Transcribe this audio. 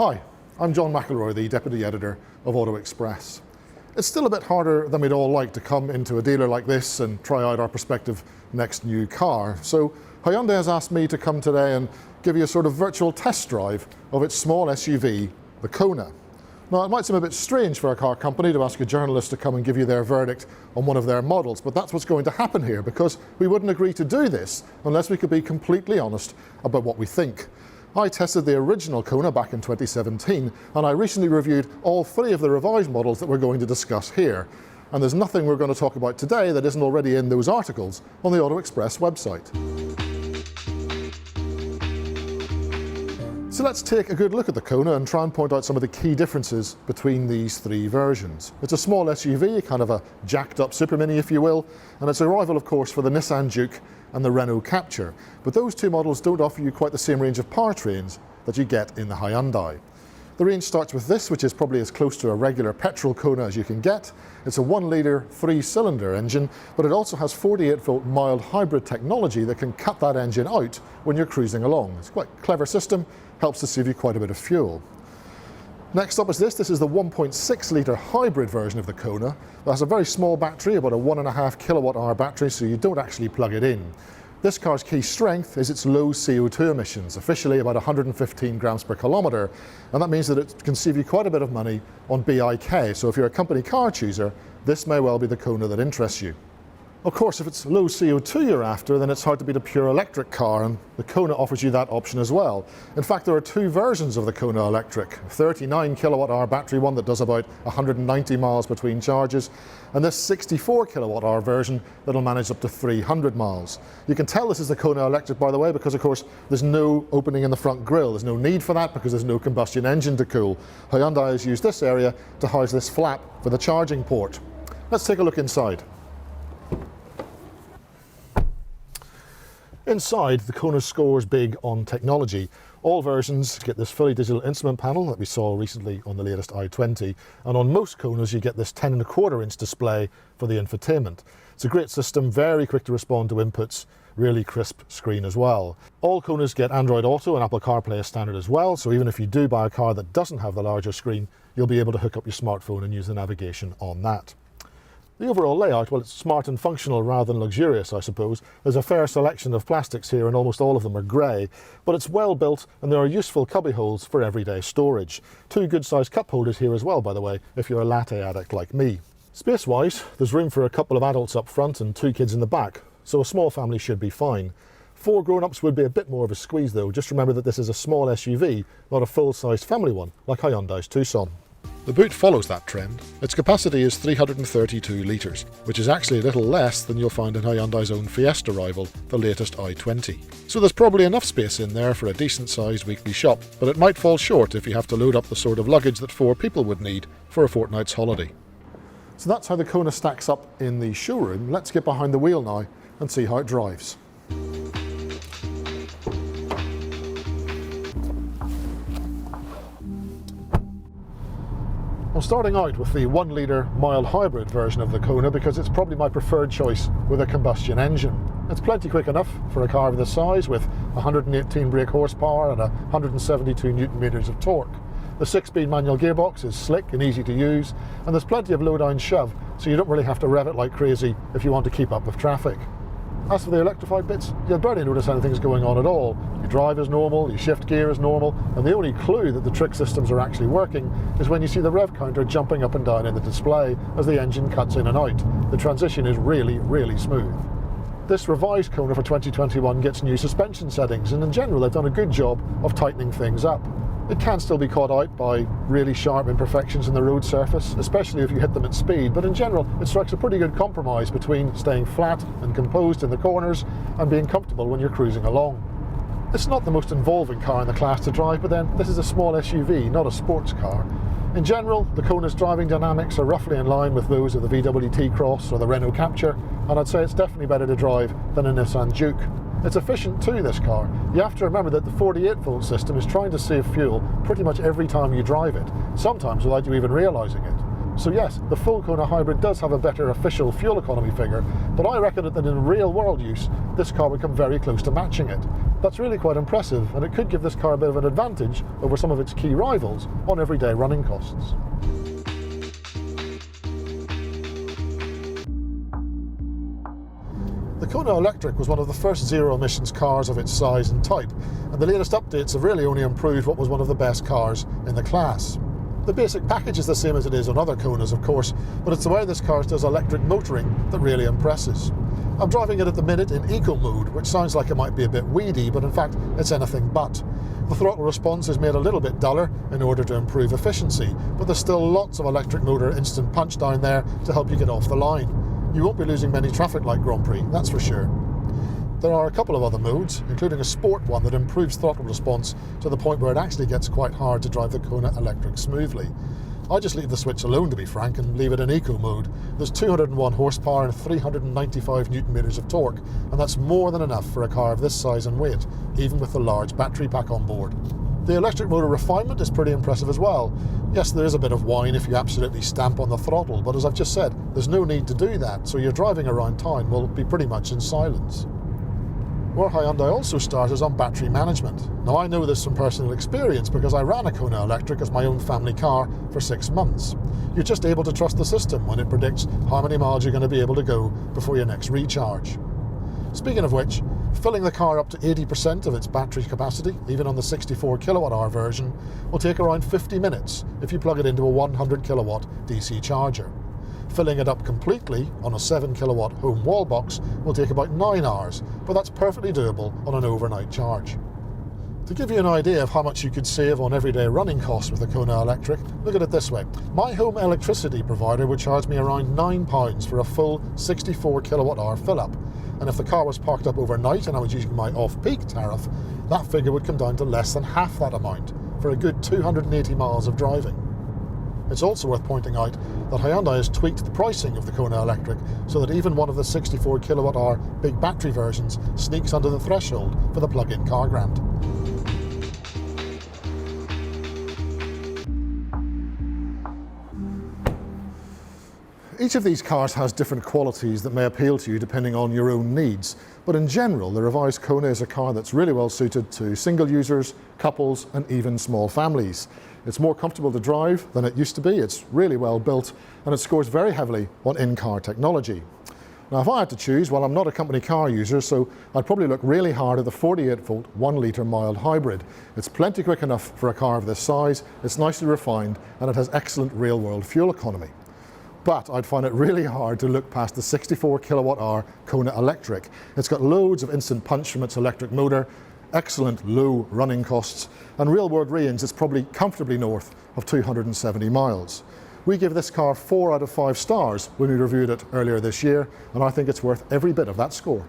Hi, I'm John McElroy, the Deputy Editor of Auto Express. It's still a bit harder than we'd all like to come into a dealer like this and try out our prospective next new car. So Hyundai has asked me to come today and give you a sort of virtual test drive of its small SUV, the Kona. Now, it might seem a bit strange for a car company to ask a journalist to come and give you their verdict on one of their models, but that's what's going to happen here, because we wouldn't agree to do this unless we could be completely honest about what we think. I tested the original Kona back in 2017, and I recently reviewed all three of the revised models that we're going to discuss here. And there's nothing we're going to talk about today that isn't already in those articles on the Auto Express website. So let's take a good look at the Kona and try and point out some of the key differences between these three versions. It's a small SUV, kind of a jacked up super mini if you will, and it's a rival of course for the Nissan Juke and the Renault Capture. But those two models don't offer you quite the same range of powertrains that you get in the Hyundai. The range starts with this, which is probably as close to a regular petrol Kona as you can get. It's a 1-litre 3-cylinder engine, but it also has 48-volt mild hybrid technology that can cut that engine out when you're cruising along. It's quite a clever system, helps to save you quite a bit of fuel. Next up is this is the 1.6-litre hybrid version of the Kona. It has a very small battery, about a 1.5 kilowatt-hour battery, so you don't actually plug it in. This car's key strength is its low CO2 emissions, officially about 115 grams per kilometre, and that means that it can save you quite a bit of money on BIK, so if you're a company car chooser, this may well be the Kona that interests you. Of course, if it's low CO2 you're after, then it's hard to beat a pure electric car, and the Kona offers you that option as well. In fact, there are two versions of the Kona Electric, a 39 kilowatt-hour battery one that does about 190 miles between charges, and this 64 kilowatt-hour version that'll manage up to 300 miles. You can tell this is the Kona Electric, by the way, because of course there's no opening in the front grille. There's no need for that because there's no combustion engine to cool. Hyundai has used this area to house this flap for the charging port. Let's take a look inside. Inside, the Kona scores big on technology. All versions get this fully digital instrument panel that we saw recently on the latest i20, and on most Konas you get this 10.25-inch display for the infotainment. It's a great system, very quick to respond to inputs, really crisp screen as well. All Konas get Android Auto and Apple CarPlay as standard as well, so even if you do buy a car that doesn't have the larger screen, you'll be able to hook up your smartphone and use the navigation on that. The overall layout, well, it's smart and functional rather than luxurious, I suppose. There's a fair selection of plastics here and almost all of them are grey, but it's well built and there are useful cubby holes for everyday storage. Two good-sized cup holders here as well, by the way, if you're a latte addict like me. Space-wise, there's room for a couple of adults up front and 2 kids in the back, so a small family should be fine. 4 grown-ups would be a bit more of a squeeze though. Just remember that this is a small SUV, not a full-sized family one, like Hyundai's Tucson. The boot follows that trend. Its capacity is 332 litres, which is actually a little less than you'll find in Hyundai's own Fiesta rival, the latest i20. So there's probably enough space in there for a decent-sized weekly shop, but it might fall short if you have to load up the sort of luggage that 4 people would need for a fortnight's holiday. So that's how the Kona stacks up in the showroom. Let's get behind the wheel now and see how it drives. I'm starting out with the 1-litre mild hybrid version of the Kona because it's probably my preferred choice with a combustion engine. It's plenty quick enough for a car of this size with 118 brake horsepower and 172 newton meters of torque. The 6-speed manual gearbox is slick and easy to use, and there's plenty of low-down shove, so you don't really have to rev it like crazy if you want to keep up with traffic. As for the electrified bits, you'll barely notice anything's going on at all. You drive as normal, you shift gear as normal, and the only clue that the trick systems are actually working is when you see the rev counter jumping up and down in the display as the engine cuts in and out. The transition is really, really smooth. This revised Kona for 2021 gets new suspension settings, and in general they've done a good job of tightening things up. It can still be caught out by really sharp imperfections in the road surface, especially if you hit them at speed, but in general it strikes a pretty good compromise between staying flat and composed in the corners and being comfortable when you're cruising along. It's not the most involving car in the class to drive, but then this is a small SUV, not a sports car. In general, the Kona's driving dynamics are roughly in line with those of the VW T-Cross or the Renault Capture, and I'd say it's definitely better to drive than a Nissan Juke. It's efficient too, this car. You have to remember that the 48-volt system is trying to save fuel pretty much every time you drive it, sometimes without you even realising it. So yes, the full Kona hybrid does have a better official fuel economy figure, but I reckon that in real world use, this car would come very close to matching it. That's really quite impressive, and it could give this car a bit of an advantage over some of its key rivals on everyday running costs. The Kona Electric was one of the first zero-emissions cars of its size and type, and the latest updates have really only improved what was one of the best cars in the class. The basic package is the same as it is on other Konas, of course, but it's the way this car does electric motoring that really impresses. I'm driving it at the minute in eco mode, which sounds like it might be a bit weedy, but in fact it's anything but. The throttle response is made a little bit duller in order to improve efficiency, but there's still lots of electric motor instant punch down there to help you get off the line. You won't be losing many traffic like Grand Prix, that's for sure. There are a couple of other modes, including a sport one that improves throttle response to the point where it actually gets quite hard to drive the Kona Electric smoothly. I just leave the switch alone, to be frank, and leave it in eco mode. There's 201 horsepower and 395 newton meters of torque, and that's more than enough for a car of this size and weight, even with the large battery pack on board. The electric motor refinement is pretty impressive as well. Yes, there is a bit of whine if you absolutely stamp on the throttle, but as I've just said, there's no need to do that, so your driving around town will be pretty much in silence. Where Hyundai also start is on battery management. Now I know this from personal experience because I ran a Kona Electric as my own family car for 6 months. You're just able to trust the system when it predicts how many miles you're going to be able to go before your next recharge. Speaking of which, filling the car up to 80% of its battery capacity, even on the 64 kilowatt hour version, will take around 50 minutes if you plug it into a 100 kilowatt DC charger. Filling it up completely on a 7 kilowatt home wall box will take about 9 hours, but that's perfectly doable on an overnight charge. To give you an idea of how much you could save on everyday running costs with the Kona Electric, look at it this way. My home electricity provider would charge me around £9 for a full 64 kilowatt hour fill up. And if the car was parked up overnight and I was using my off-peak tariff, that figure would come down to less than half that amount for a good 280 miles of driving. It's also worth pointing out that Hyundai has tweaked the pricing of the Kona Electric so that even one of the 64 kilowatt hour big battery versions sneaks under the threshold for the plug-in car grant. Each of these cars has different qualities that may appeal to you depending on your own needs, but in general the revised Kona is a car that's really well suited to single users, couples and even small families. It's more comfortable to drive than it used to be, it's really well built, and it scores very heavily on in-car technology. Now if I had to choose, well, I'm not a company car user, so I'd probably look really hard at the 48 volt 1 litre mild hybrid. It's plenty quick enough for a car of this size, it's nicely refined and it has excellent real world fuel economy. But I'd find it really hard to look past the 64 kilowatt hour Kona Electric. It's got loads of instant punch from its electric motor, excellent low running costs, and real world range is probably comfortably north of 270 miles. We give this car 4 out of 5 stars when we reviewed it earlier this year, and I think it's worth every bit of that score.